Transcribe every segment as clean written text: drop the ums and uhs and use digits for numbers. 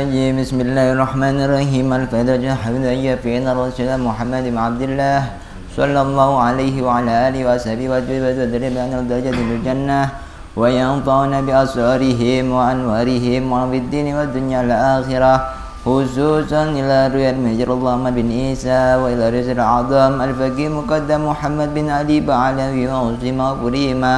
بسم الله الرحمن الرحيم الفاتحة حمد فينا رسول محمد بن عبد الله صلى الله عليه وعلى آله وصحبه وسلم أن الدرجة في الجنة وينفعنا بأسرارهم وأنوارهم وفي الدين والدنيا والآخرة خصوصا إلى رؤيا المهجر الله بن عيسى وإلى رسول الأعظم الفقيه مقدم محمد بن علي بعلوي وعصيم وفريما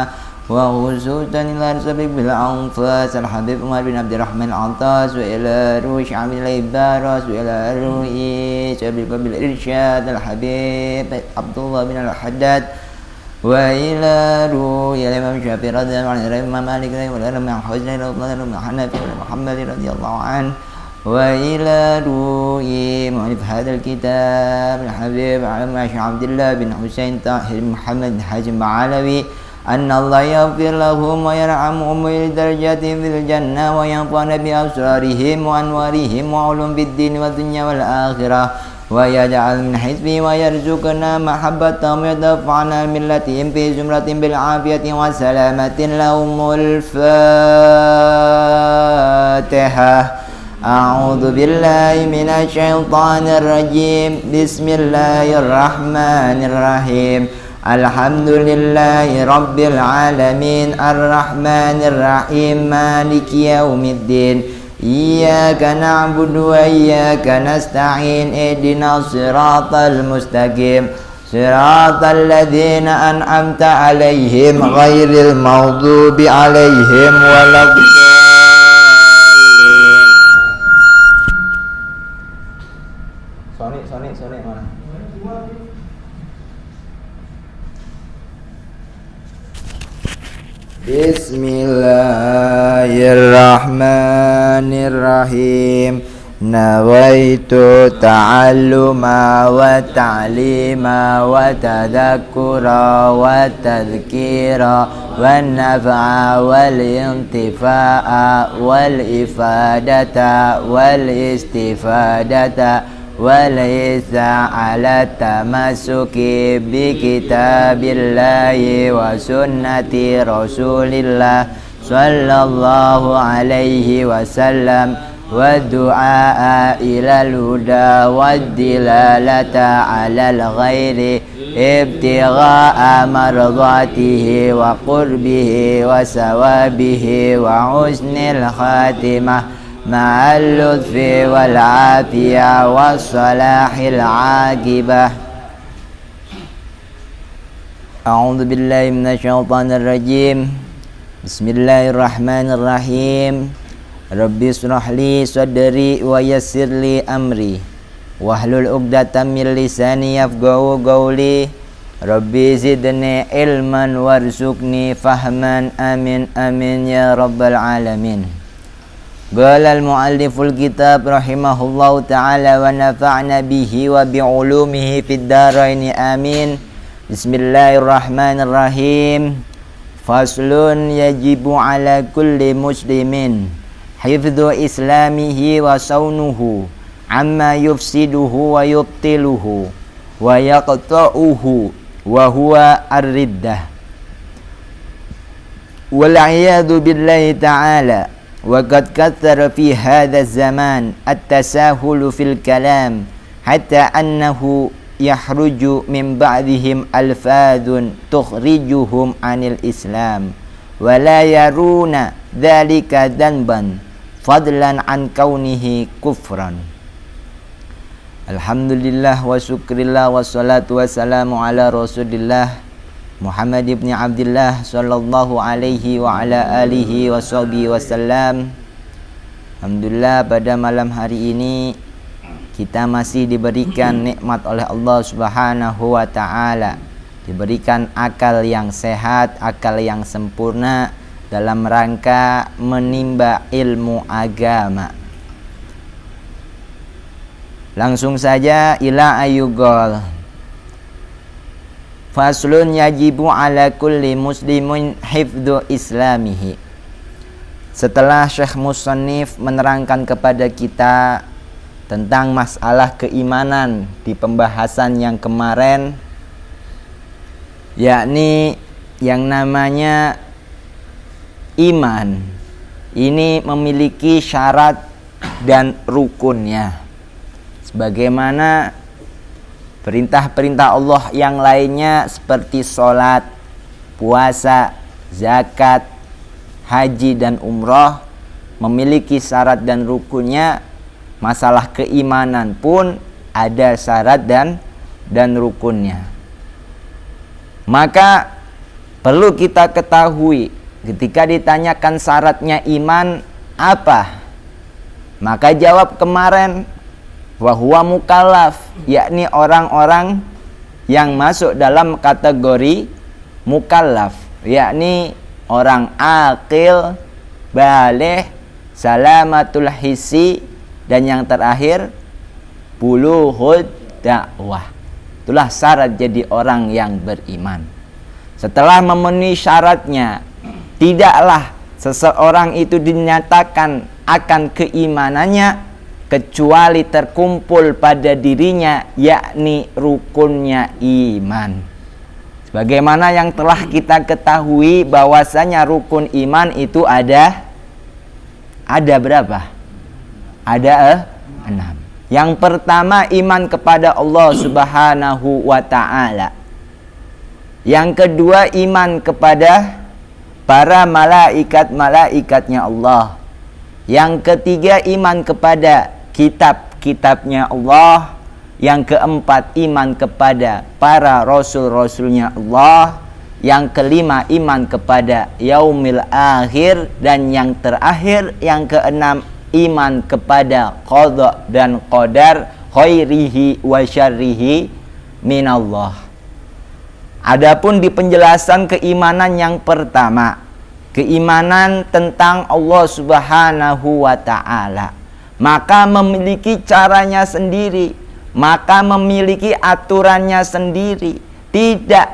وخصوصا إلى رسول بالأنفاس الحبيب عمر بن عبد الرحمن العطاس وإلى روح عبد الله البارس وإلى روح شبيب بالإرشاد الحبيب عبد الله بن الحداد وإلى روح الإمام الشافعي رضي الله عنه الإمام مالك وإلى الإمام حسين رضي الله عنه الحنفي محمد رضي الله عنه وإلى روح مؤلف هذا الكتاب الحبيب عبد الله بن حسين طاهر محمد بن حازم بعلوي أن الله يغفر لهم ويرحمهم ويدرجاتهم في الجنة وينفعنا بأسرارهم وأنوارهم وعلوم بالدين والدنيا والآخرة ويجعل من حزبه ويرزقنا محبتهم ويدفعنا ملتهم في زمرة بالعافية وسلامة لهم الفاتحة. أعوذ بالله من الشيطان الرجيم. بسم الله الرحمن الرحيم. الحمد لله رب العالمين الرحمن الرحيم مالك يوم الدين إياك نعبد وإياك نستعين اهدنا الصراط المستقيم صراط الذين أنعمت عليهم غير المغضوب عليهم ولا الضالين. Sonic mana? Bismillahirrahmanirrahim. Nawaitu ta'alluma wa ta'lima wa tadhakkura wa tadhkira wa naf'a wal intifa'a wal ifadata wal istifadata وليس على التمسك بكتاب الله وسنة رسول الله صلى الله عليه وسلم والدعاء إلى الهدى والدلالة على الخير ابتغاء مرضاته وقربه وثوابه وحسن الخاتمة مع اللطف والعافية والصلاح العاقبة. أعوذ بالله من الشيطان الرجيم. بسم الله الرحمن الرحيم. ربي اشرح لي صدري ويسر لي أمري واحلل عقدة من لساني يفقهوا قولي ربي زدني علما وارزقني فهما آمين آمين يا رب العالمين. قال المؤلف الكتاب رحمه الله تعالى ونفعنا به وبعلومه في الدارين آمين. بسم الله الرحمن الرحيم. فصل يجب على كل مسلم حفظ إسلامه وصونه عما يفسده ويبطله ويقطعه وهو الردة والعياذ بالله تعالى. وقد كثر في هذا الزمان التساهل في الكلام حتى أنه يخرج من بعضهم ألفاظ تخرجهم عن الإسلام ولا يرون ذلك ذنبا فضلا عن كونه كفرا. Alhamdulillah wa syukrillah wa salatu wassalamu ala rasulillah Muhammad ibn Abdullah sallallahu alaihi wa ala alihi wa sahbihi wasallam. Alhamdulillah, pada malam hari ini kita masih diberikan nikmat oleh Allah Subhanahu wa taala, diberikan akal yang sehat, akal yang sempurna dalam rangka menimba ilmu agama. Langsung saja ila ayugol. Faslun yajibu ala kulli muslimin hifdhu islamihi. Setelah Syekh Musannif menerangkan kepada kita tentang masalah keimanan di pembahasan yang kemarin, yakni yang namanya iman ini memiliki syarat dan rukunnya. Sebagaimana perintah-perintah Allah yang lainnya seperti sholat, puasa, zakat, haji dan umroh memiliki syarat dan rukunnya. Masalah keimanan pun ada syarat dan rukunnya. Maka perlu kita ketahui ketika ditanyakan syaratnya iman apa, maka jawab kemarin bahwa mukallaf, yakni orang-orang yang masuk dalam kategori mukallaf, yakni orang akil, baligh, salamatul hissi, dan yang terakhir bulughud dakwah. Itulah syarat jadi orang yang beriman. Setelah memenuhi syaratnya, tidaklah seseorang itu dinyatakan akan keimanannya kecuali terkumpul pada dirinya, yakni rukunnya iman. Sebagaimana yang telah kita ketahui bahwasanya rukun iman itu ada berapa? Ada 6. Yang pertama iman kepada Allah Subhanahu wa ta'ala. Yang kedua iman kepada para malaikat-malaikatnya Allah. Yang ketiga iman kepada kitab-kitabnya Allah. Yang keempat iman kepada para rasul-rasulnya Allah. Yang kelima iman kepada yaumil akhir. Dan yang terakhir, yang keenam, iman kepada qada dan qadar khairihi wa syarrihi minallah. Adapun di penjelasan keimanan yang pertama, keimanan tentang Allah Subhanahu wa ta'ala, maka memiliki caranya sendiri, maka memiliki aturannya sendiri. Tidak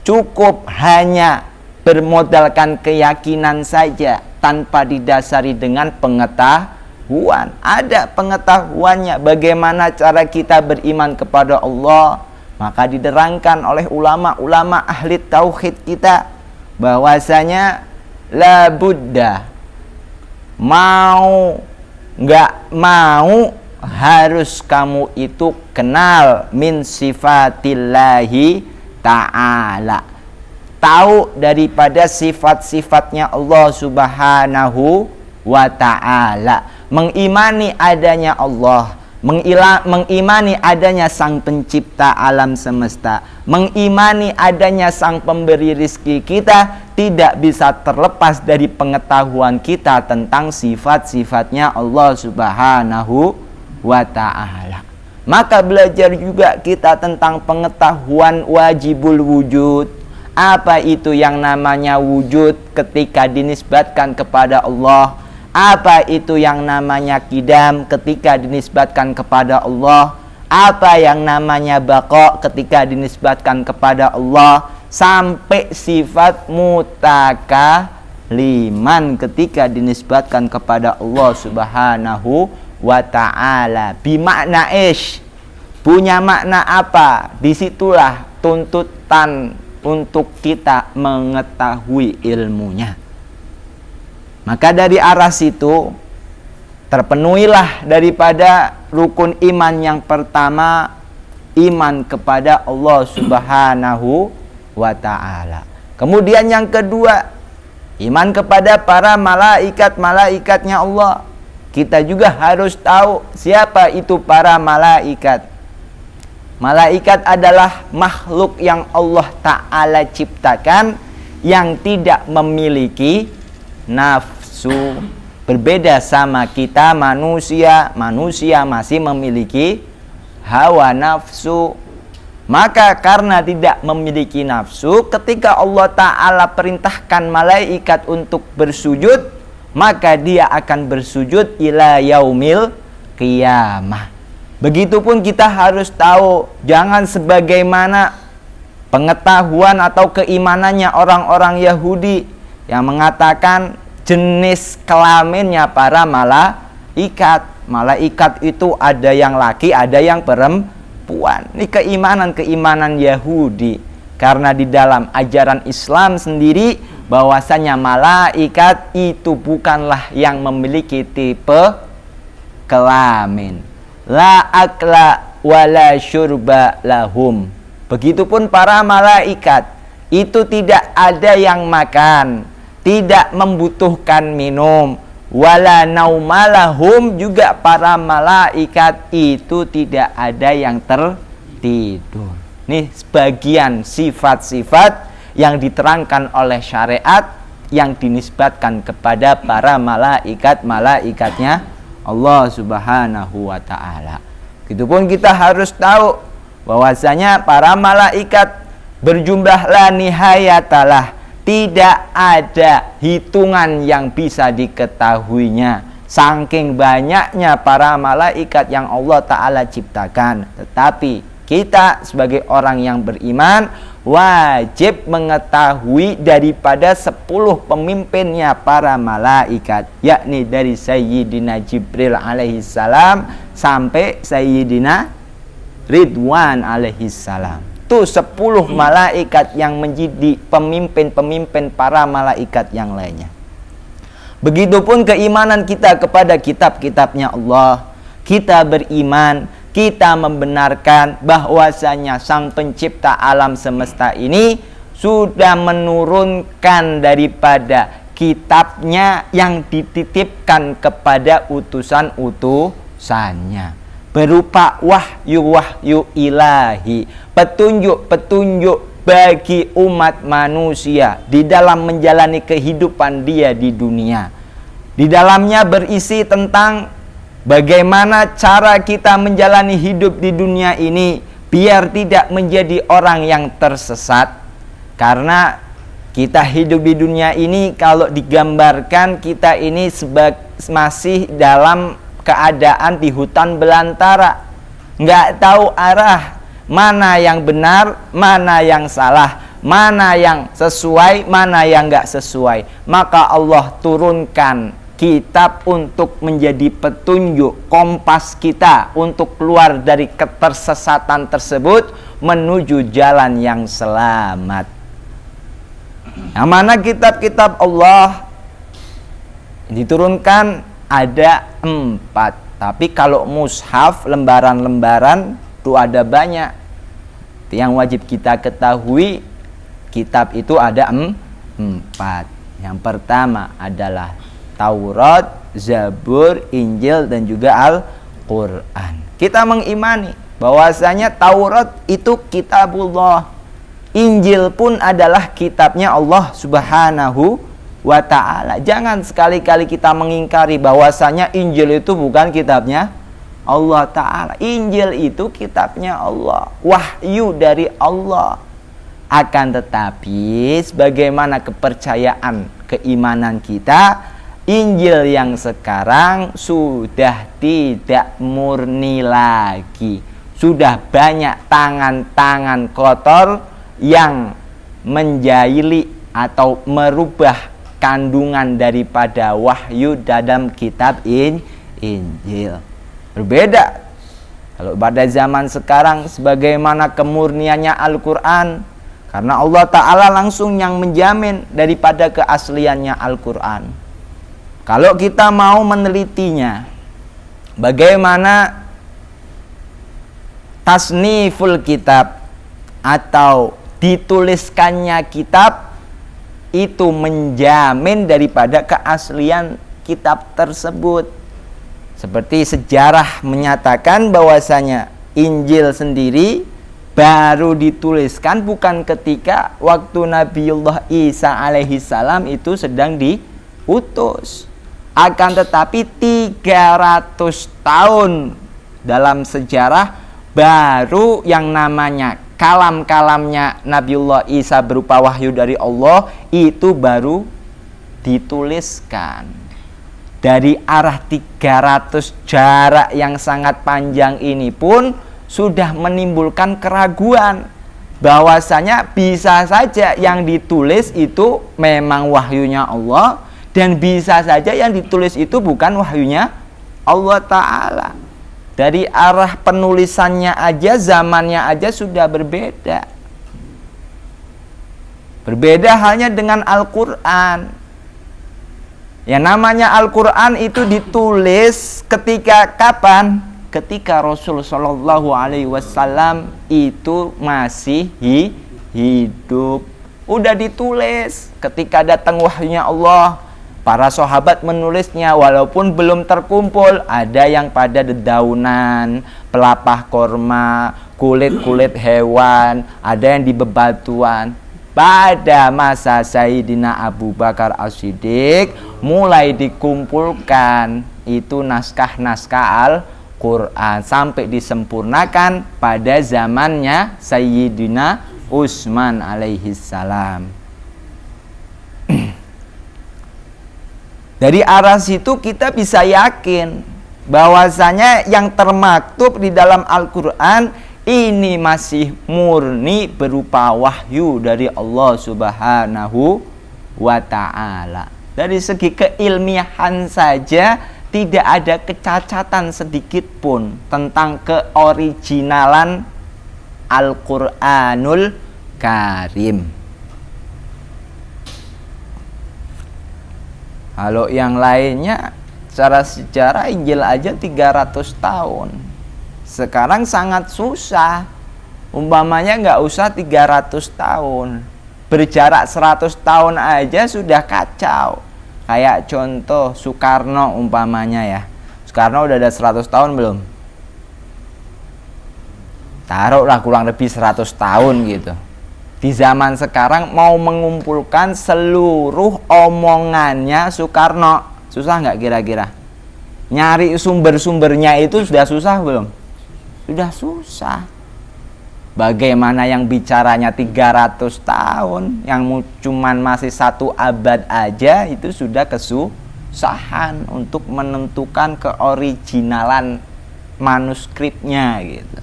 cukup hanya bermodalkan keyakinan saja tanpa didasari dengan pengetahuan. Ada pengetahuannya bagaimana cara kita beriman kepada Allah. Maka diterangkan oleh ulama-ulama ahli tauhid kita bahwasanya la budda, mau nggak mau harus kamu itu kenal min sifatillahi ta'ala, tahu daripada sifat-sifatnya Allah Subhanahu wa ta'ala, mengimani adanya Allah, mengimani adanya sang pencipta alam semesta, mengimani adanya sang pemberi rizki kita, tidak bisa terlepas dari pengetahuan kita tentang sifat-sifatnya Allah Subhanahu wa ta'ala. Maka belajar juga kita tentang pengetahuan wajibul wujud. Apa itu yang namanya wujud ketika dinisbatkan kepada Allah? Apa itu yang namanya qidam ketika dinisbatkan kepada Allah? Apa yang namanya baqa ketika dinisbatkan kepada Allah? Sampai sifat mutakaliman ketika dinisbatkan kepada Allah Subhanahu wa ta'ala. Bimakna ish, punya makna apa? Disitulah tuntutan untuk kita mengetahui ilmunya. Maka dari arah situ terpenuhilah daripada rukun iman yang pertama, iman kepada Allah Subhanahu wa ta'ala. Kemudian yang kedua, iman kepada para malaikat-malaikatnya Allah. Kita juga harus tahu siapa itu para malaikat. Malaikat adalah makhluk yang Allah Ta'ala ciptakan yang tidak memiliki nafsu. Berbeda sama kita manusia. Manusia masih memiliki hawa nafsu. Maka karena tidak memiliki nafsu, ketika Allah Ta'ala perintahkan malaikat untuk bersujud, maka dia akan bersujud ila yaumil qiyamah. Begitupun kita harus tahu, jangan sebagaimana pengetahuan atau keimanannya orang-orang Yahudi yang mengatakan jenis kelaminnya para malaikat. Malaikat itu ada yang laki, ada yang perempuan. Ini keimanan Yahudi. Karena di dalam ajaran Islam sendiri bahwasanya malaikat itu bukanlah yang memiliki tipe kelamin. La akla wala syurba lahum. Begitupun para malaikat itu tidak ada yang makan, tidak membutuhkan minum, wala naumalahum, juga para malaikat itu tidak ada yang tertidur. Ini sebagian sifat-sifat yang diterangkan oleh syariat yang dinisbatkan kepada para malaikatnya Allah Subhanahu wa ta'ala. Begitupun kita harus tahu bahwasanya para malaikat berjumlah la nihayatalah, tidak ada hitungan yang bisa diketahuinya. Saking banyaknya para malaikat yang Allah Ta'ala ciptakan. Tetapi kita sebagai orang yang beriman wajib mengetahui daripada 10 pemimpinnya para malaikat, yakni dari Sayyidina Jibril alaihissalam sampai Sayyidina Ridwan alaihissalam. Itu 10 malaikat yang menjadi pemimpin-pemimpin para malaikat yang lainnya. Begitupun keimanan kita kepada kitab-kitabnya Allah. Kita beriman, kita membenarkan bahwasanya Sang Pencipta alam semesta ini sudah menurunkan daripada kitabnya yang dititipkan kepada utusan-utusannya, berupa wahyu ilahi, petunjuk-petunjuk bagi umat manusia di dalam menjalani kehidupan dia di dunia. Di dalamnya berisi tentang bagaimana cara kita menjalani hidup di dunia ini biar tidak menjadi orang yang tersesat. Karena kita hidup di dunia ini, kalau digambarkan kita ini masih dalam keadaan di hutan belantara, nggak tahu arah, mana yang benar, mana yang salah, mana yang sesuai, mana yang nggak sesuai. Maka Allah turunkan kitab untuk menjadi petunjuk, kompas kita untuk keluar dari ketersesatan tersebut menuju jalan yang selamat. Yang mana kitab-kitab Allah diturunkan ada 4. Tapi kalau mushaf lembaran-lembaran itu ada banyak. Yang wajib kita ketahui, kitab itu ada 4. Yang pertama adalah Taurat, Zabur, Injil, dan juga Al-Quran. Kita mengimani bahwasanya Taurat itu kitabullah, Injil pun adalah kitabnya Allah Subhanahu wa ta'ala. Jangan sekali-kali kita mengingkari bahwasanya Injil itu bukan kitabnya Allah Ta'ala. Injil itu kitabnya Allah, wahyu dari Allah. Akan tetapi sebagaimana kepercayaan keimanan kita, Injil yang sekarang sudah tidak murni lagi. Sudah banyak tangan-tangan kotor yang menjahili atau merubah kandungan daripada wahyu dalam kitab Injil. Berbeda kalau pada zaman sekarang, sebagaimana kemurniannya Al-Quran, karena Allah Ta'ala langsung yang menjamin daripada keasliannya Al-Quran. Kalau kita mau menelitinya, bagaimana tasniful kitab atau dituliskannya kitab, itu menjamin daripada keaslian kitab tersebut. Seperti sejarah menyatakan bahwasanya Injil sendiri baru dituliskan bukan ketika waktu Nabiullah Isa alaihissalam itu sedang diutus. Akan tetapi 300 tahun dalam sejarah baru yang namanya kalam-kalamnya Nabiullah Isa berupa wahyu dari Allah itu baru dituliskan. Dari arah 300 jarak yang sangat panjang ini pun sudah menimbulkan keraguan bahwasanya bisa saja yang ditulis itu memang wahyunya Allah, dan bisa saja yang ditulis itu bukan wahyunya Allah Ta'ala. Dari arah penulisannya aja, zamannya aja sudah berbeda. Berbeda halnya dengan Al-Quran. Yang namanya Al-Quran itu ditulis ketika kapan? Ketika Rasul Shallallahu Alaihi Wasallam itu masih hidup. Udah ditulis ketika datang wahyunya Allah. Para sahabat menulisnya walaupun belum terkumpul. Ada yang pada dedaunan, pelapah korma, kulit-kulit hewan, ada yang di bebatuan. Pada masa Sayyidina Abu Bakar As-Siddiq mulai dikumpulkan itu naskah-naskah Al-Quran sampai disempurnakan pada zamannya Sayyidina Utsman alaihi salam. Dari arah situ kita bisa yakin bahwasanya yang termaktub di dalam Al-Quran ini masih murni berupa wahyu dari Allah Subhanahu wa Ta'ala. Dari segi keilmiahan saja tidak ada kecacatan sedikit pun tentang keoriginalan Al-Quranul Karim. Kalau yang lainnya secara sejarah Injil aja 300 tahun. Sekarang sangat susah. Umpamanya nggak usah 300 tahun. Berjarak 100 tahun aja sudah kacau. Kayak contoh Soekarno umpamanya ya. Soekarno udah ada 100 tahun belum? Taruhlah kurang lebih 100 tahun gitu. Di zaman sekarang mau mengumpulkan seluruh omongannya Soekarno, susah nggak kira-kira? Nyari sumber-sumbernya itu sudah susah belum? Sudah susah. Bagaimana yang bicaranya 300 tahun, yang cuman masih 1 abad aja itu sudah kesusahan untuk menentukan keoriginalan manuskripnya gitu.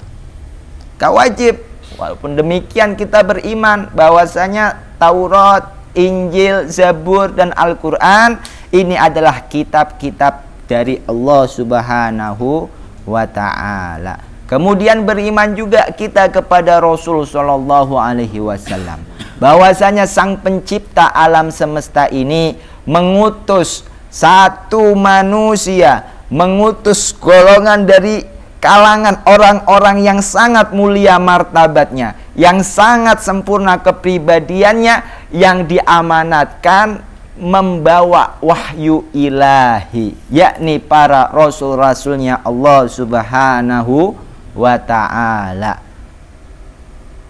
Kau wajib. Walaupun demikian kita beriman bahwasanya Taurat, Injil, Zabur dan Al-Quran ini adalah kitab-kitab dari Allah Subhanahu wa Ta'ala. Kemudian beriman juga kita kepada Rasul Shallallahu Alaihi Wasallam bahwasanya Sang Pencipta alam semesta ini mengutus satu manusia, mengutus golongan dari kalangan orang-orang yang sangat mulia martabatnya, yang sangat sempurna kepribadiannya, yang diamanatkan membawa wahyu ilahi, yakni para rasul-rasulnya Allah Subhanahu wa Ta'ala.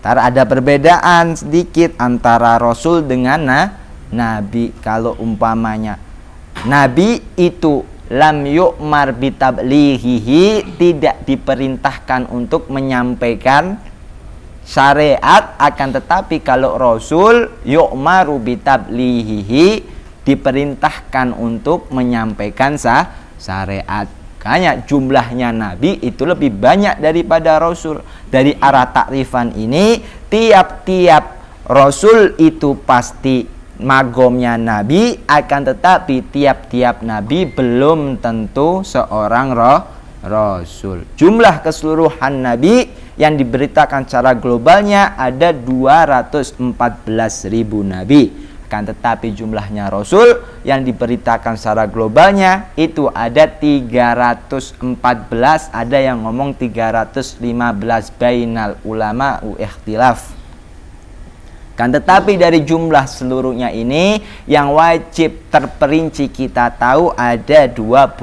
Ada perbedaan sedikit antara rasul dengan nabi. Kalau umpamanya nabi itu lam yu'mar bitablighihi, tidak diperintahkan untuk menyampaikan syariat, akan tetapi kalau rasul yu'maru bitablighihi, diperintahkan untuk menyampaikan syariat. Makanya jumlahnya nabi itu lebih banyak daripada rasul. Dari arah takrifan ini, tiap-tiap rasul itu pasti magomnya nabi, akan tetapi tiap-tiap nabi belum tentu seorang rasul. Jumlah keseluruhan nabi yang diberitakan secara globalnya ada 214.000 nabi, akan tetapi jumlahnya rasul yang diberitakan secara globalnya itu ada 314, ada yang ngomong 315, bainal ulama ikhtilaf. Kan tetapi dari jumlah seluruhnya ini yang wajib terperinci kita tahu ada 25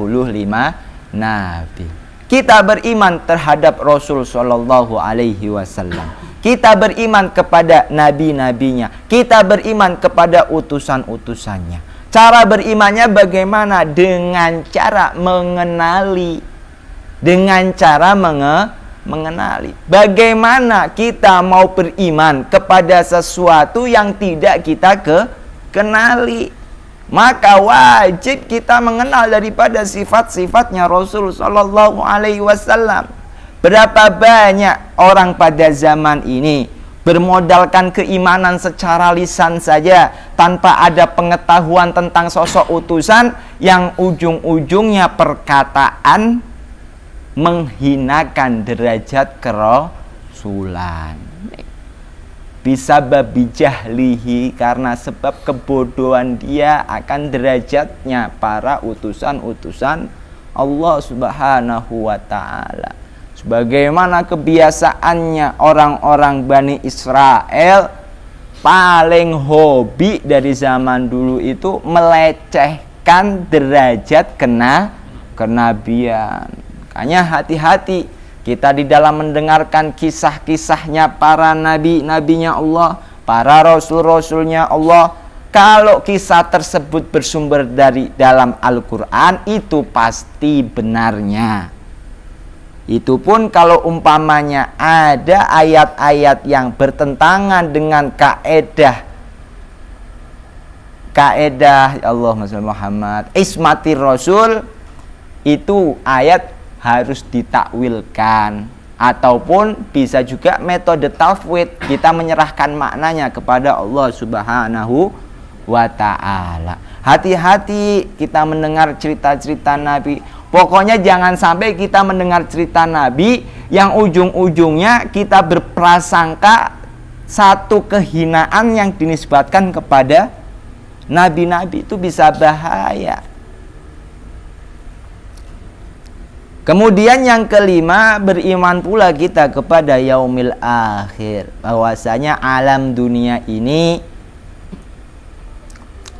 nabi. Kita beriman terhadap Rasul Shallallahu Alaihi Wasallam. Kita beriman kepada nabi-nabinya. Kita beriman kepada utusan-utusannya. Cara berimannya bagaimana? Dengan cara mengenali. Dengan cara mengenali. Bagaimana kita mau beriman kepada sesuatu yang tidak kita kenali? Maka wajib kita mengenal daripada sifat-sifatnya Rasul Sallallahu Alaihi Wasallam. Berapa banyak orang pada zaman ini bermodalkan keimanan secara lisan saja tanpa ada pengetahuan tentang sosok utusan, yang ujung-ujungnya perkataan menghinakan derajat kerasulan. bisa babi jahlihi, karena sebab kebodohan dia akan derajatnya para utusan-utusan Allah Subhanahu wa ta'ala. Sebagaimana kebiasaannya orang-orang Bani Israel, paling hobi dari zaman dulu itu melecehkan derajat kenabian. Makanya hati-hati kita di dalam mendengarkan kisah-kisahnya para nabi-nabinya Allah, para rasul-rasulnya Allah. Kalau kisah tersebut bersumber dari dalam Al-Quran, itu pasti benarnya. Itu pun kalau umpamanya ada ayat-ayat yang bertentangan dengan kaedah Allahumma shalli Muhammad ismatir rasul, itu ayat harus ditakwilkan, ataupun bisa juga metode tafwid, kita menyerahkan maknanya kepada Allah Subhanahu wa ta'ala. Hati-hati kita mendengar cerita-cerita Nabi. Pokoknya jangan sampai kita mendengar cerita Nabi yang ujung-ujungnya kita berprasangka satu kehinaan yang dinisbatkan kepada nabi-nabi. Itu bisa bahaya. Kemudian yang kelima, beriman pula kita kepada yaumil akhir, bahwasanya alam dunia ini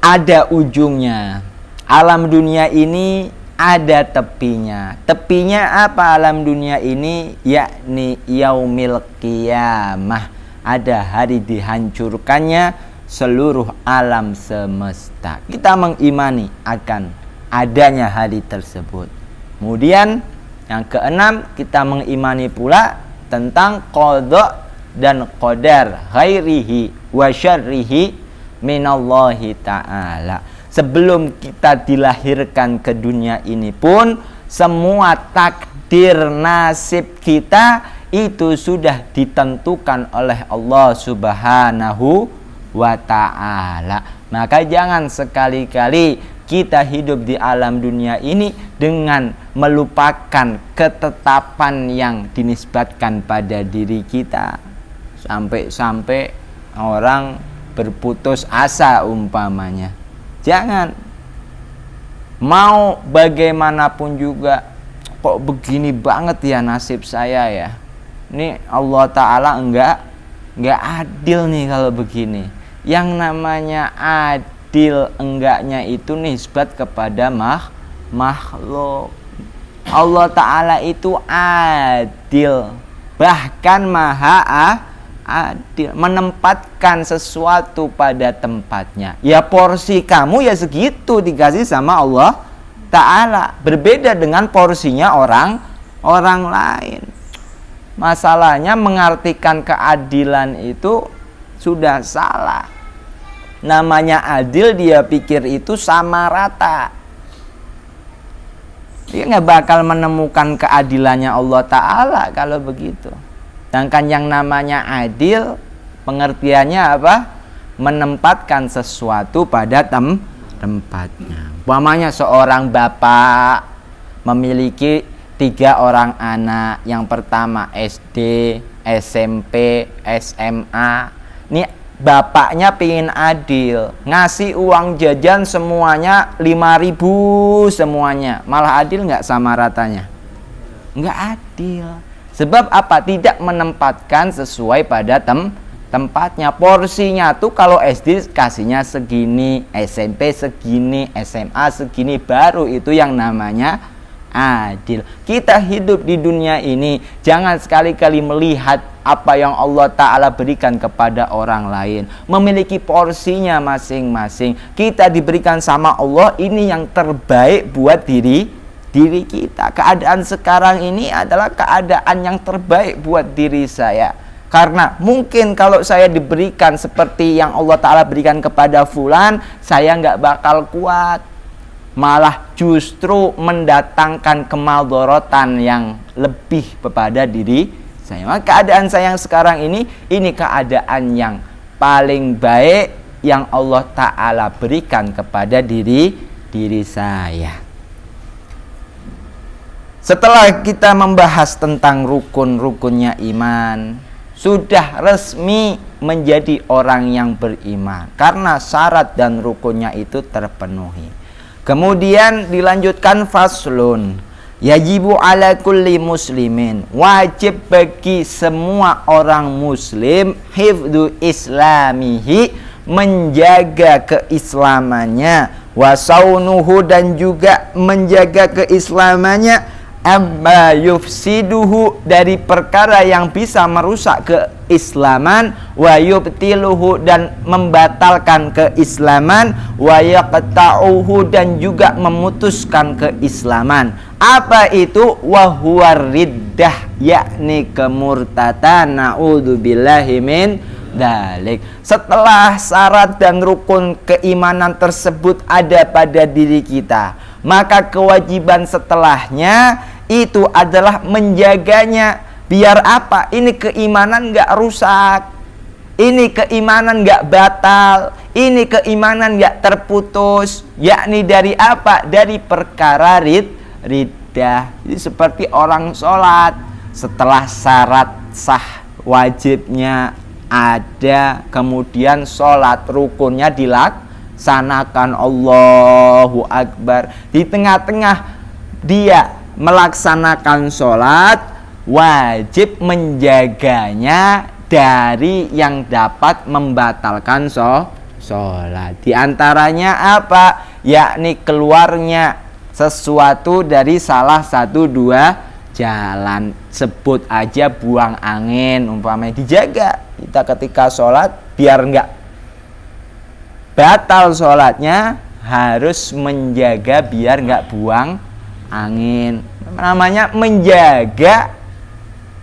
ada ujungnya. Alam dunia ini ada tepinya. Tepinya apa alam dunia ini? Yakni yaumil qiyamah. Ada hari dihancurkannya seluruh alam semesta. Kita mengimani akan adanya hari tersebut. Kemudian yang keenam, kita mengimani pula tentang qada dan qadar khairihi wa syarrihi minallahi ta'ala. Sebelum kita dilahirkan ke dunia ini pun, semua takdir nasib kita itu sudah ditentukan oleh Allah Subhanahu wa ta'ala. Maka jangan sekali-kali kita hidup di alam dunia ini dengan melupakan ketetapan yang dinisbatkan pada diri kita. Sampai-sampai orang berputus asa umpamanya. Jangan. Mau bagaimanapun juga, kok begini banget ya nasib saya ya. Ini Allah Ta'ala enggak adil nih kalau begini. Yang namanya adil enggaknya itu nisbat kepada makhluk. Allah Ta'ala itu adil, bahkan maha adil, menempatkan sesuatu pada tempatnya. Ya porsi kamu ya segitu dikasih sama Allah Ta'ala, berbeda dengan porsinya orang lain. Masalahnya mengartikan keadilan itu sudah salah. Namanya adil, dia pikir itu sama rata. Dia nggak bakal menemukan keadilannya Allah Ta'ala kalau begitu. Sedangkan yang namanya adil, pengertiannya apa? Menempatkan sesuatu pada tempatnya. Umpamanya seorang bapak memiliki 3 orang anak. Yang pertama SD, SMP, SMA. Ini bapaknya pingin adil, ngasih uang jajan semuanya 5.000 semuanya. Malah adil nggak sama ratanya? Nggak adil. Sebab apa? Tidak menempatkan sesuai pada tempatnya. Porsinya tuh kalau SD kasihnya segini, SMP segini, SMA segini, baru itu yang namanya adil. Kita hidup di dunia ini, jangan sekali-kali melihat apa yang Allah Ta'ala berikan kepada orang lain. Memiliki porsinya masing-masing. Kita diberikan sama Allah, ini yang terbaik buat diri kita. Keadaan sekarang ini adalah keadaan yang terbaik buat diri saya. Karena mungkin kalau saya diberikan seperti yang Allah Ta'ala berikan kepada fulan, saya nggak bakal kuat. Malah justru mendatangkan kemadharatan yang lebih kepada diri saya. Maka keadaan saya yang sekarang ini keadaan yang paling baik yang Allah Ta'ala berikan kepada diri saya. Setelah kita membahas tentang rukun-rukunnya iman, sudah resmi menjadi orang yang beriman karena syarat dan rukunnya itu terpenuhi. Kemudian dilanjutkan faslun, yajibu ala kulli muslimin, wajib bagi semua orang muslim hifdzu islamihi, menjaga keislamannya, wasaunuhu, dan juga menjaga keislamannya, amma yufsiduhu, dari perkara yang bisa merusak keislaman, wa yubtiluhu, dan membatalkan keislaman, wa yaqta'uhu, dan juga memutuskan keislaman. Apa itu? Wa huwa riddah, yakni kemurtatan, naudzubillahi min dalik. Setelah syarat dan rukun keimanan tersebut ada pada diri kita, maka kewajiban setelahnya itu adalah menjaganya. Biar apa? Ini keimanan nggak rusak, ini keimanan nggak batal, ini keimanan nggak terputus. Yakni dari apa? Dari perkara riddah. Jadi seperti orang sholat, setelah syarat sah wajibnya ada, kemudian sholat rukunnya dilaksanakan, Allahu Akbar. Di tengah-tengah dia melaksanakan sholat, wajib menjaganya dari yang dapat membatalkan sholat. Di antaranya apa? Yakni keluarnya sesuatu dari salah satu dua jalan. Sebut aja buang angin umpamanya, dijaga kita ketika sholat biar enggak batal sholatnya, harus menjaga biar enggak buang angin. Namanya menjaga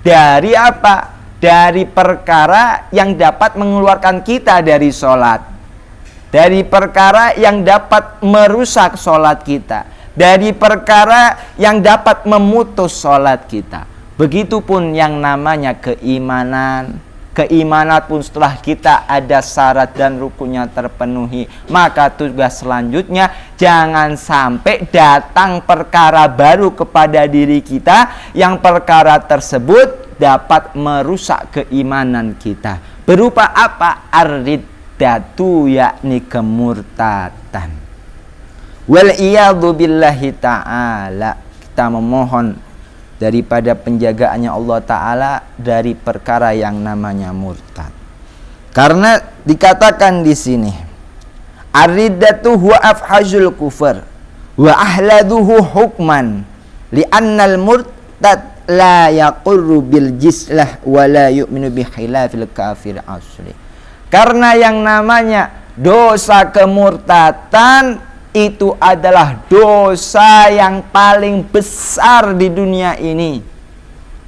dari apa? Dari perkara yang dapat mengeluarkan kita dari sholat, dari perkara yang dapat merusak sholat kita, dari perkara yang dapat memutus sholat kita. Begitupun yang namanya keimanan. Keimanan pun setelah kita ada syarat dan rukunnya terpenuhi, maka tugas selanjutnya jangan sampai datang perkara baru kepada diri kita yang perkara tersebut dapat merusak keimanan kita. Berupa apa? Ar-riddatu, yakni kemurtatan. Wal iyadzu billahi ta'ala. Kita memohon daripada penjagaannya Allah Ta'ala dari perkara yang namanya murtad. Karena dikatakan di sini, ar-riddatu huwa afhajul kufur wa ahladuhu hukman li'annal murtad la yaqurru bil jislah wa la yu'minu bi khilafil kafir asli. Karena yang namanya dosa kemurtatan itu adalah dosa yang paling besar di dunia ini.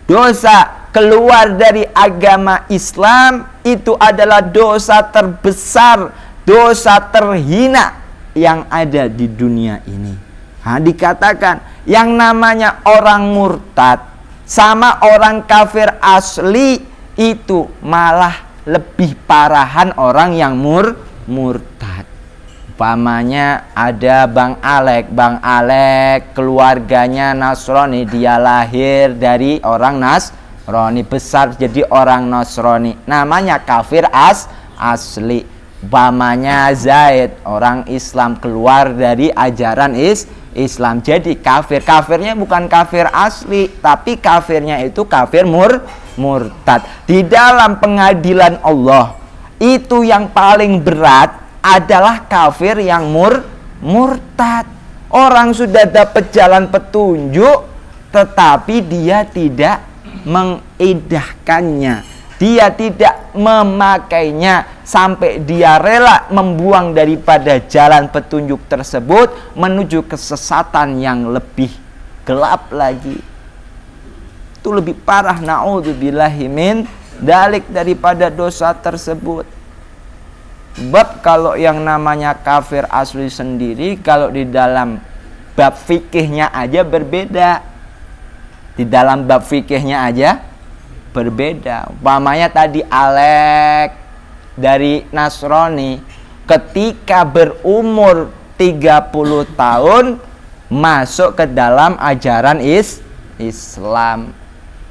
Dosa keluar dari agama Islam itu adalah dosa terbesar, dosa terhina yang ada di dunia ini. Dikatakan yang namanya orang murtad sama orang kafir asli itu malah lebih parahan orang yang murtad. Umpamanya ada Bang Alek keluarganya Nasrani, dia lahir dari orang Nasrani, besar jadi orang Nasrani, namanya kafir asli. Umpamanya Zaid orang Islam, keluar dari ajaran Islam, jadi kafir. Kafirnya bukan kafir asli, tapi kafirnya itu kafir murtad. Di dalam pengadilan Allah itu yang paling berat adalah kafir yang murtad. Orang sudah dapat jalan petunjuk tetapi dia tidak mengedahkannya, dia tidak memakainya, sampai dia rela membuang daripada jalan petunjuk tersebut menuju kesesatan yang lebih gelap lagi. Itu lebih parah, naudzubillahi min dalik, daripada dosa tersebut. Sebab kalau yang namanya kafir asli sendiri, kalau di dalam bab fikihnya aja berbeda. Di dalam bab fikihnya aja berbeda. Umpamanya tadi Alek dari Nasrani ketika berumur 30 tahun masuk ke dalam ajaran Islam.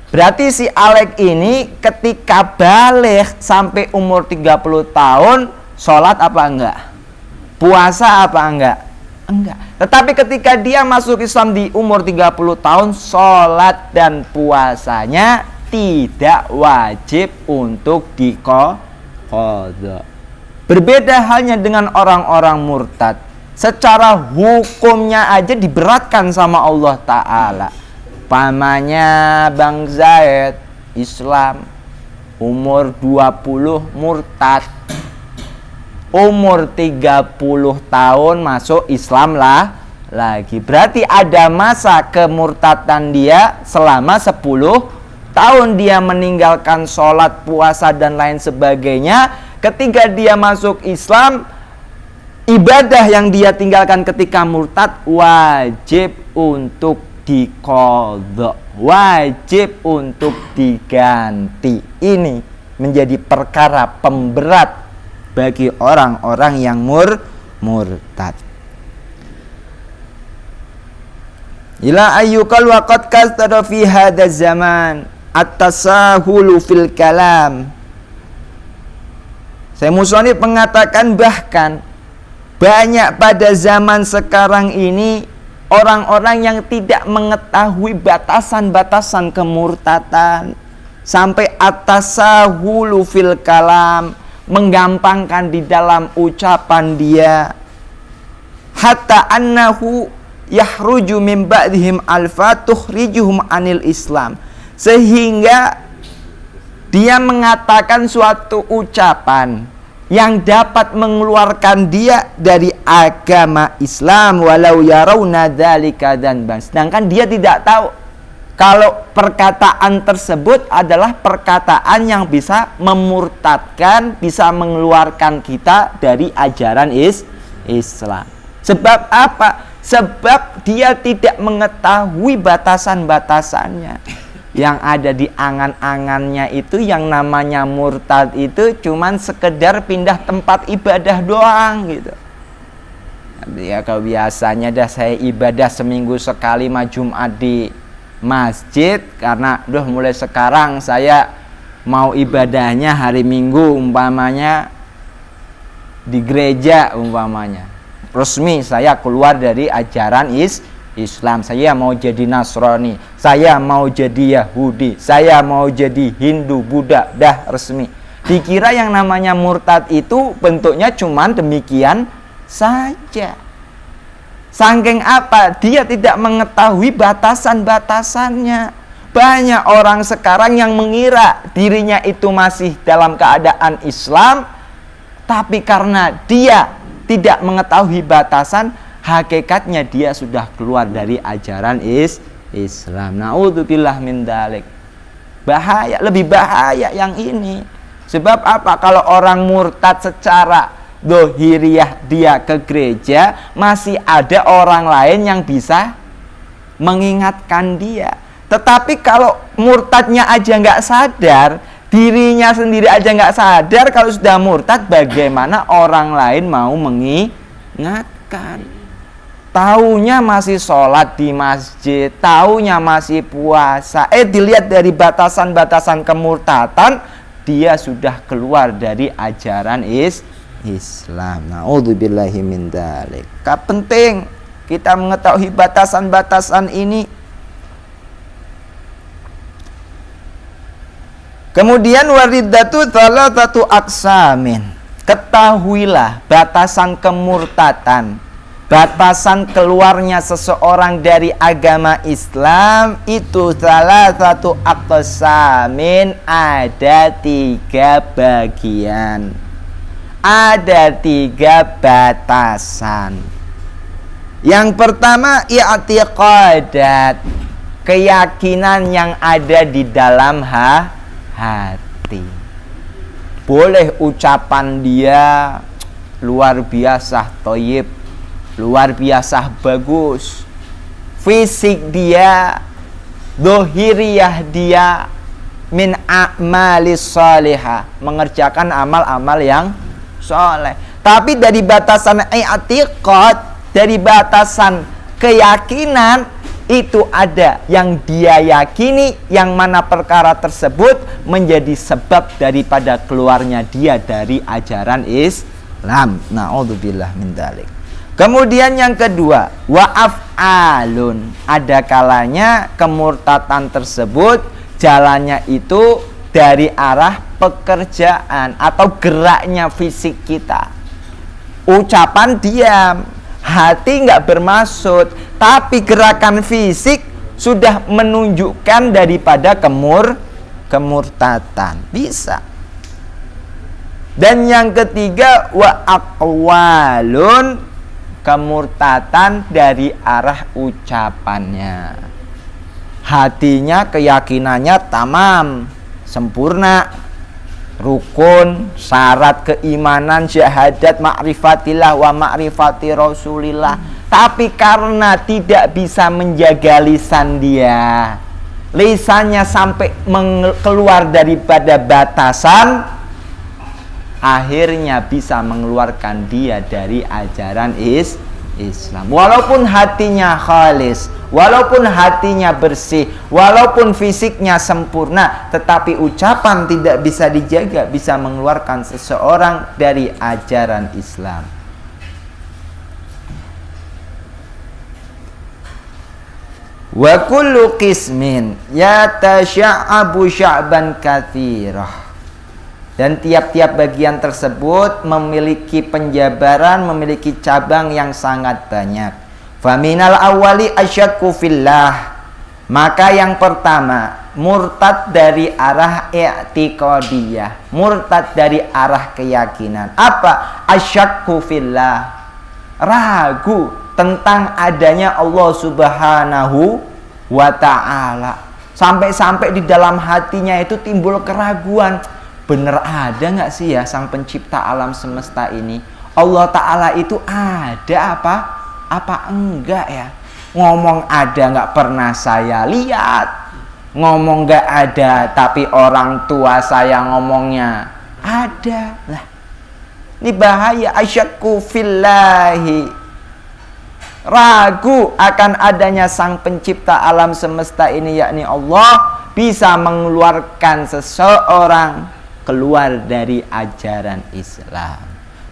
Berarti si Alek ini ketika balik sampai umur 30 tahun, sholat apa enggak? Puasa apa enggak? Enggak. Tetapi ketika dia masuk Islam di umur 30 tahun, sholat dan puasanya tidak wajib untuk diqadha. Berbeda halnya dengan orang-orang murtad. Secara hukumnya aja diberatkan sama Allah Ta'ala. Pamannya Bang Zaid Islam, umur 20 murtad, umur 30 tahun masuk Islam lah lagi. Berarti ada masa kemurtadan dia selama 10 tahun dia meninggalkan sholat, puasa dan lain sebagainya. Ketika dia masuk Islam, ibadah yang dia tinggalkan ketika murtad wajib untuk diqadha, wajib untuk diganti. Ini menjadi perkara pemberat bagi orang-orang yang murtad. Ila ayyukal waqad kastada fi hadzal zaman at-tasahulu fil kalam. Saya musonif mengatakan bahkan banyak pada zaman sekarang ini orang-orang yang tidak mengetahui batasan-batasan kemurtatan, sampai at-tasahulu fil kalam, menggampangkan di dalam ucapan dia, hatta annahu yahruju min ba'dihim al-fatuhrijuhum anil Islam, sehingga dia mengatakan suatu ucapan yang dapat mengeluarkan dia dari agama Islam, walau yarawna dzalika dzanban, sedangkan dia tidak tahu kalau perkataan tersebut adalah perkataan yang bisa memurtadkan, bisa mengeluarkan kita dari ajaran Islam. Sebab apa? Sebab dia tidak mengetahui batasan-batasannya. Yang ada di angan-angannya itu yang namanya murtad itu cuman sekedar pindah tempat ibadah doang gitu. Ya kalau biasanya dah saya ibadah seminggu sekali mah Jumat di masjid, karena mulai sekarang saya mau ibadahnya hari Minggu umpamanya di gereja umpamanya. Resmi saya keluar dari ajaran Islam, saya mau jadi Nasrani, saya mau jadi Yahudi, saya mau jadi Hindu, Buddha, dah resmi. Dikira yang namanya murtad itu bentuknya cuman demikian saja. Saking apa? Dia tidak mengetahui batasan-batasannya. Banyak orang sekarang yang mengira dirinya itu masih dalam keadaan Islam, tapi karena dia tidak mengetahui batasan, hakikatnya dia sudah keluar dari ajaran Islam. Naudzubillah min dzalik. Bahaya, lebih bahaya yang ini. Sebab apa? Kalau orang murtad secara dohiriyah dia ke gereja, masih ada orang lain yang bisa mengingatkan dia. Tetapi kalau murtadnya aja nggak sadar, dirinya sendiri aja nggak sadar kalau sudah murtad, bagaimana orang lain mau mengingatkan? Taunya masih sholat di masjid, taunya masih puasa. Dilihat dari batasan-batasan kemurtatan, dia sudah keluar dari ajaran Islam. Naudzubillahi min dzalik. Penting kita mengetahui batasan-batasan ini. Kemudian wariddatu thalathatu aqsamin. Ketahuilah batasan kemurtatan, batasan keluarnya seseorang dari agama Islam itu salah satu aqsamin, ada 3 bagian. Ada 3 batasan. Yang pertama i'tiqadat, keyakinan yang ada di dalam hati. Boleh ucapan dia luar biasa thayyib, luar biasa bagus, fisik dia, dohiriyah dia min a'malis salihah, mengerjakan amal-amal yang soleh. Tapi dari batasan i'tiqad, dari batasan keyakinan, itu ada yang dia yakini, yang mana perkara tersebut menjadi sebab daripada keluarnya dia dari ajaran Islam. Na'udzubillah min dzalik. Kemudian yang kedua, wa'af'alun, ada kalanya kemurtatan tersebut jalannya itu dari arah pekerjaan atau geraknya fisik kita. Ucapan diam, hati nggak bermaksud, tapi gerakan fisik sudah menunjukkan daripada kemurtatan. Bisa. Dan yang ketiga, wa aqwalun, kemurtatan dari arah ucapannya. Hatinya, keyakinannya tamam, sempurna, rukun, syarat keimanan, syahadat ma'rifatillah wa ma'rifati rasulillah. Tapi karena tidak bisa menjaga lisan dia, lisannya sampai keluar daripada batasan, akhirnya bisa mengeluarkan dia dari ajaran Islam. Walaupun hatinya khalis, walaupun hatinya bersih, walaupun fisiknya sempurna, tetapi ucapan tidak bisa dijaga, bisa mengeluarkan seseorang dari ajaran Islam. Wa kullu qismin yatasha'abu sya'ban katsirah. Dan tiap-tiap bagian tersebut memiliki penjabaran, memiliki cabang yang sangat banyak. Faminal awali asyakku fillah. Maka yang pertama, murtad dari arah i'tiqadiyah, murtad dari arah keyakinan. Apa? Asyakku fillah, ragu tentang adanya Allah Subhanahu wa ta'ala. Sampai-sampai di dalam hatinya itu timbul keraguan. Bener ada nggak sih ya sang pencipta alam semesta ini? Allah Ta'ala itu ada apa? Apa enggak ya? Ngomong ada nggak pernah saya lihat. Ngomong nggak ada, tapi orang tua saya ngomongnya ada. Lah, ini bahaya. Asyakku fillahi, ragu akan adanya sang pencipta alam semesta ini, yakni Allah, bisa mengeluarkan seseorang keluar dari ajaran Islam.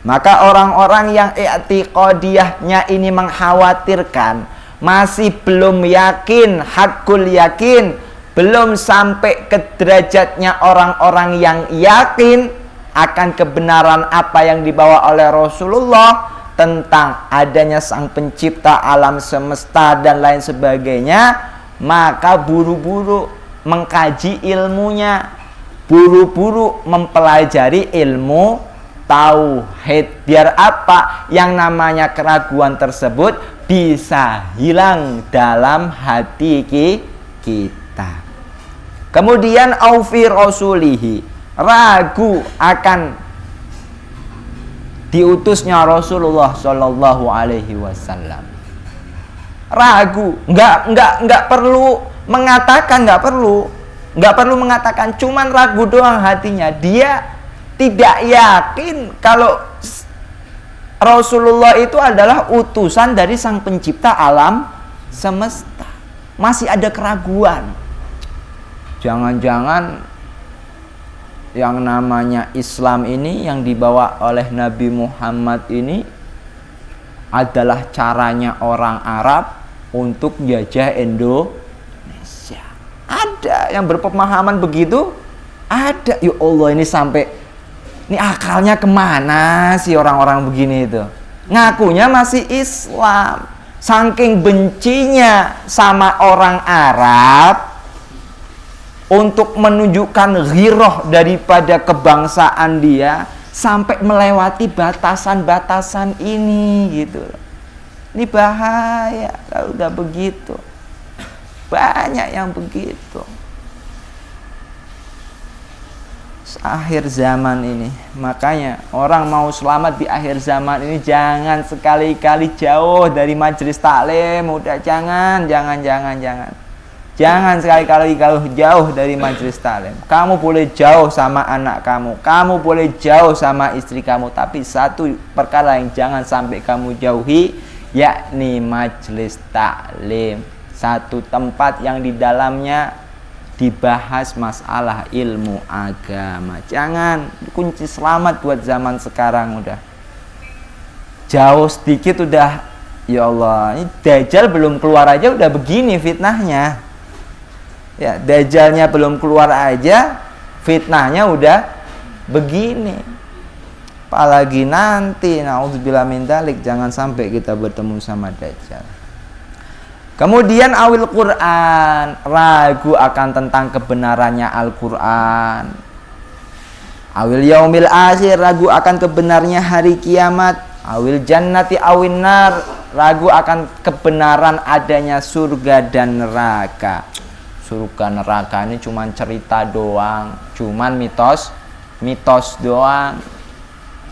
Maka orang-orang yang i'tiqadiyahnya ini mengkhawatirkan, masih belum yakin, hakul yakin, belum sampai ke derajatnya orang-orang yang yakin akan kebenaran apa yang dibawa oleh Rasulullah tentang adanya sang pencipta alam semesta dan lain sebagainya, maka buru-buru mengkaji ilmunya, buru-buru mempelajari ilmu tauhid. Biar apa? Yang namanya keraguan tersebut bisa hilang dalam hati kita. Kemudian aufi rasulihi, ragu akan diutusnya Rasulullah Shallallahu Alaihi Wasallam. Ragu, nggak perlu mengatakan, nggak perlu mengatakan, cuman ragu doang hatinya. Dia tidak yakin kalau Rasulullah itu adalah utusan dari sang pencipta alam semesta. Masih ada keraguan. Jangan-jangan yang namanya Islam ini yang dibawa oleh Nabi Muhammad ini adalah caranya orang Arab untuk jajah Indonesia. Ada yang berpemahaman begitu? Ada. Ya Allah, ini sampai, ini akalnya kemana sih orang-orang begini itu? Ngakunya masih Islam. Saking bencinya sama orang Arab untuk menunjukkan ghirah daripada kebangsaan dia, sampai melewati batasan-batasan ini gitu. Ini bahaya kalau udah begitu. Banyak yang begitu. Akhir zaman ini, makanya orang mau selamat di akhir zaman ini jangan sekali-kali jauh dari majelis taklim. Udah jangan sekali-kali jauh dari majelis taklim. Kamu boleh jauh sama anak kamu, kamu boleh jauh sama istri kamu, tapi satu perkara yang jangan sampai kamu jauhi, yakni majelis taklim. satu tempat yang di dalamnya dibahas masalah ilmu agama. Jangan, kunci selamat buat zaman sekarang udah. Jauh sedikit udah, ya Allah, ini Dajjal belum keluar aja udah begini fitnahnya. Ya, Dajjalnya belum keluar aja fitnahnya udah begini. Apalagi nanti, naudzubillah min dzalik, jangan sampai kita bertemu sama Dajjal. Kemudian awil Quran, ragu akan tentang kebenarannya Al-Quran. Awil yaumil akhir, ragu akan kebenarnya hari kiamat. Awil jannati awin nar, ragu akan kebenaran adanya surga dan neraka. Surga neraka ini cuma cerita doang, cuman mitos doang.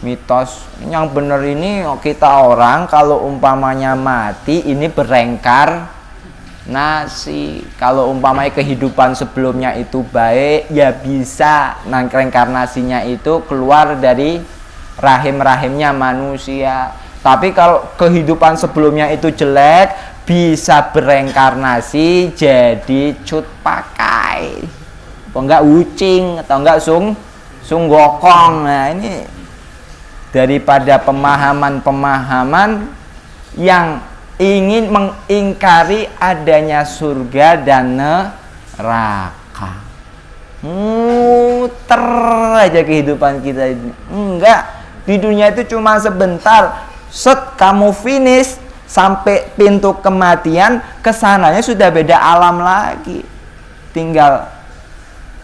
Mitos yang benar ini kita orang kalau umpamanya mati ini berengkarnasi. Kalau umpamanya kehidupan sebelumnya itu baik, ya bisa reinkarnasinya itu keluar dari rahim-rahimnya manusia. Tapi kalau kehidupan sebelumnya itu jelek, bisa berengkarnasi jadi cut pakai, atau enggak ucing, atau enggak sunggokong. Nah ini daripada pemahaman-pemahaman yang ingin mengingkari adanya surga dan neraka. Muter aja kehidupan kita ini. Enggak, di dunia itu cuma sebentar. Set kamu finish sampai pintu kematian, kesananya sudah beda alam lagi. Tinggal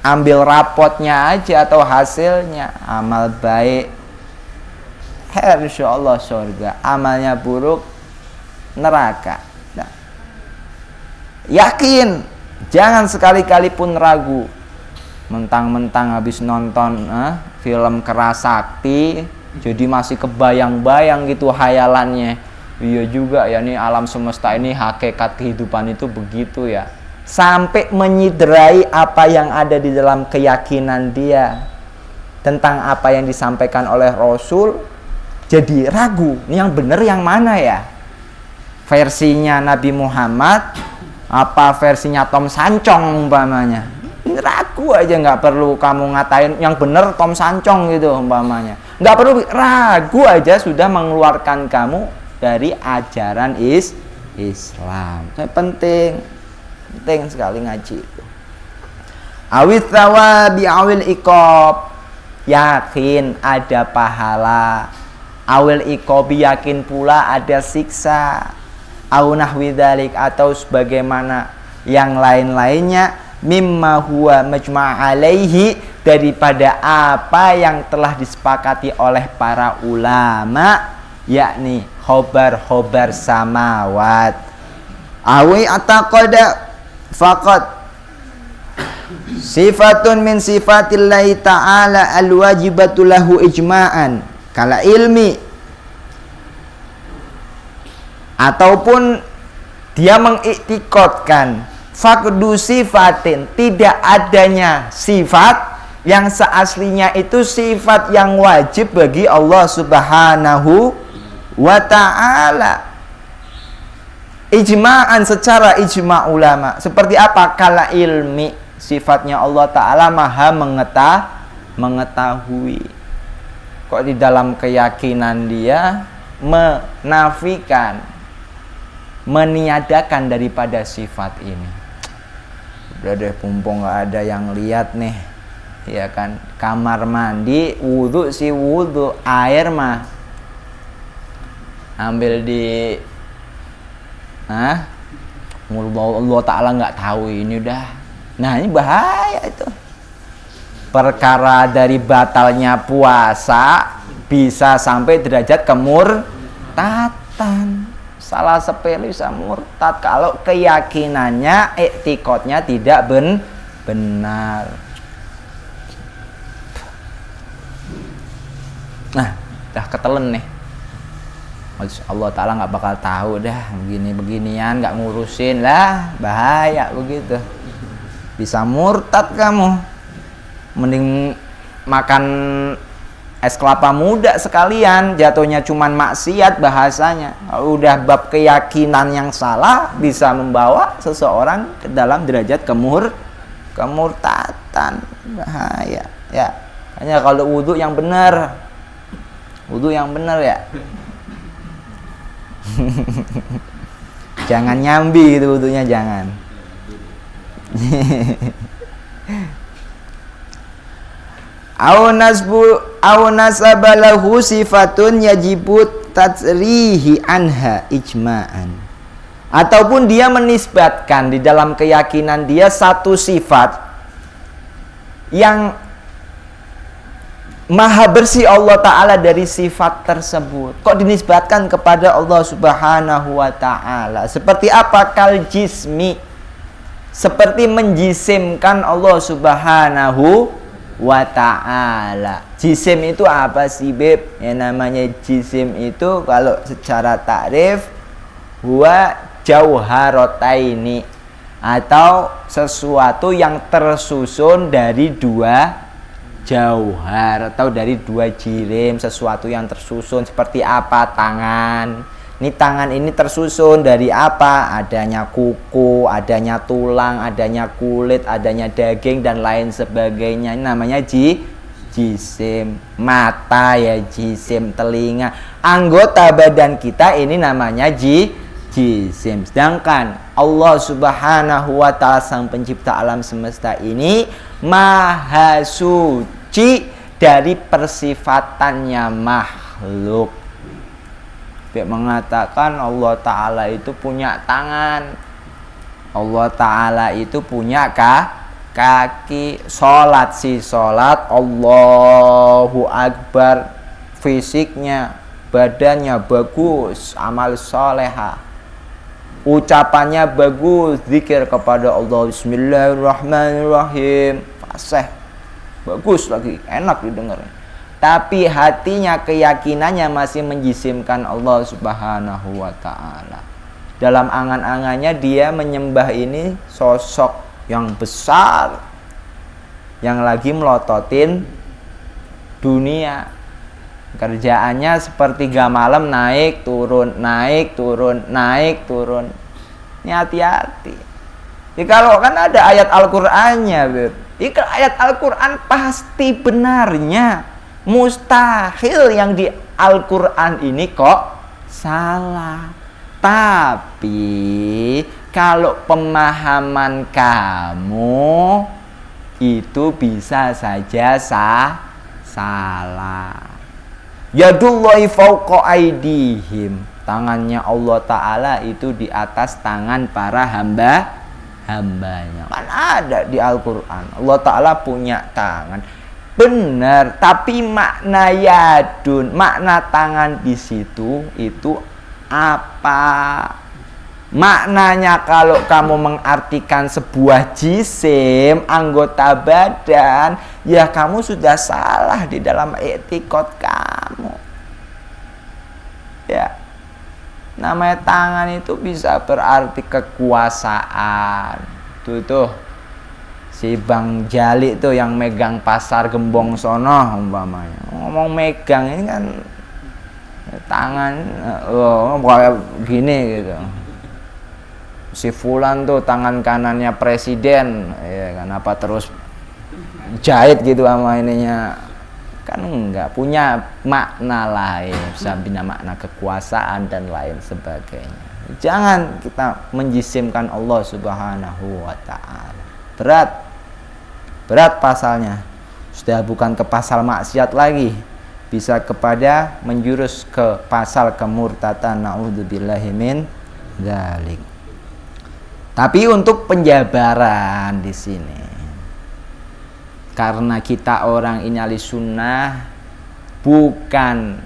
ambil rapotnya aja atau hasilnya. Amal baik, insyaallah surga, amalnya buruk neraka. Nah, yakin, jangan sekali-kali pun ragu. Mentang-mentang habis nonton film Kerasakti, jadi masih kebayang-bayang gitu hayalannya. Iya juga ya, nih alam semesta ini hakikat kehidupan itu begitu ya. Sampai menyidrai apa yang ada di dalam keyakinan dia tentang apa yang disampaikan oleh Rasul. Jadi ragu, ini yang benar yang mana ya? Versinya Nabi Muhammad apa versinya Tom Sancong umpamanya? Ini ragu aja, nggak perlu kamu ngatain yang benar Tom Sancong gitu umpamanya. Nggak perlu ragu aja sudah mengeluarkan kamu dari ajaran Islam. Penting sekali ngaji itu. Awit thawabi awil iqab, yakin ada pahala. Awil iqabi, yakin pula ada siksa. Au nahwi dzalik, atau sebagaimana yang lain-lainnya, mimma huwa majma' alaihi, daripada apa yang telah disepakati oleh para ulama, yakni khobar-khobar samawat. Awi ataqada faqat sifatun min sifatillahi ta'ala alwajibatu lahu ijma'an kala ilmi, ataupun dia mengiktikadkan faqdu sifatin, tidak adanya sifat yang seaslinya itu sifat yang wajib bagi Allah Subhanahu wa ta'ala, ijma'an, secara ijma' ulama. Seperti apa? Kala ilmi, sifatnya Allah Ta'ala maha mengetahui. Kok di dalam keyakinan dia menafikan, meniadakan daripada sifat ini. Udah deh, mumpung gak ada yang lihat nih, ya kan, kamar mandi wudhu sih wudhu, air mah ambil di Allah Ta'ala nggak tahu ini udah. Nah ini bahaya itu. Perkara dari batalnya puasa bisa sampai derajat kemurtatan. Salah sepele bisa murtad kalau keyakinannya, iktikadnya tidak benar. Nah, dah ketelen nih. Allah Ta'ala nggak bakal tahu dah begini-beginian, nggak ngurusin lah, bahaya begitu. Bisa murtad kamu. Mending makan es kelapa muda sekalian, jatuhnya cuman maksiat bahasanya. Udah bab keyakinan yang salah bisa membawa seseorang ke dalam derajat kemurtatan. Bahaya ya. Hanya kalau wudhu yang benar. Wudhu yang benar ya. Jangan nyambi gitu wudhunya, jangan. Au nasabalahu sifatun yajibut tatsrihi anha ijma'an. Ataupun dia menisbatkan di dalam keyakinan dia satu sifat yang maha bersih Allah Ta'ala dari sifat tersebut. Kok dinisbatkan kepada Allah Subhanahu wa Ta'ala? Seperti apa? Kal jismi, seperti menjisimkan Allah Subhanahu wa ta'ala. Jisim itu apa sih, Beb? Yang namanya jisim itu kalau secara takrif huwa jauharataini, atau sesuatu yang tersusun dari dua jauhar atau dari dua jirim, sesuatu yang tersusun. Seperti apa? Tangan. Ini tangan ini tersusun dari apa? Adanya kuku, adanya tulang, adanya kulit, adanya daging dan lain sebagainya. Ini namanya jisim. Mata ya jisim, telinga. Anggota badan kita ini namanya jisim. Sedangkan Allah Subhanahu wa Ta'ala sang pencipta alam semesta ini maha suci dari persifatannya makhluk. Dia mengatakan Allah Ta'ala itu punya tangan, Allah Ta'ala itu punya kaki. Sholat Allahu Akbar, fisiknya, badannya bagus, amal soleha, ucapannya bagus, zikir kepada Allah, Bismillahirrahmanirrahim, fasih, bagus lagi, enak didengarnya. Tapi hatinya, keyakinannya masih menjisimkan Allah Subhanahu wa Ta'ala. Dalam angan-angannya dia menyembah ini sosok yang besar, yang lagi melototin dunia. Kerjaannya sepertiga malam naik turun, naik turun, naik turun. Ini hati-hati. Ya, kalau kan ada ayat Al-Qur'annya, Beb. Ayat Al-Qur'an pasti benarnya. Mustahil yang di Al-Quran ini kok salah. Tapi kalau pemahaman kamu itu bisa saja salah. Yadullahi fawqa aidihim, tangannya Allah Ta'ala itu di atas tangan para hambanya. Kan ada di Al-Quran Allah Ta'ala punya tangan. Benar, tapi makna yadun, makna tangan di situ itu apa? Maknanya kalau kamu mengartikan sebuah jisim, anggota badan, ya kamu sudah salah di dalam etikot kamu. Ya, namanya tangan itu bisa berarti kekuasaan. Tuh. Si Bang Jali tuh yang megang pasar Gembong sono umpamanya. Ngomong megang ini kan tangan kayak gini gitu. Si Fulan tuh tangan kanannya presiden, ya kan, apa terus jahit gitu sama ininya. Kan enggak punya makna lain, bisa bina makna kekuasaan dan lain sebagainya. Jangan kita menjisimkan Allah Subhanahu wa Ta'ala. Berat pasalnya. Sudah bukan ke pasal maksiat lagi, bisa kepada menjurus ke pasal kemurtatan. Naudzubillahi min dzalik. Tapi untuk penjabaran di sini, karena kita orang ini ahli sunnah, bukan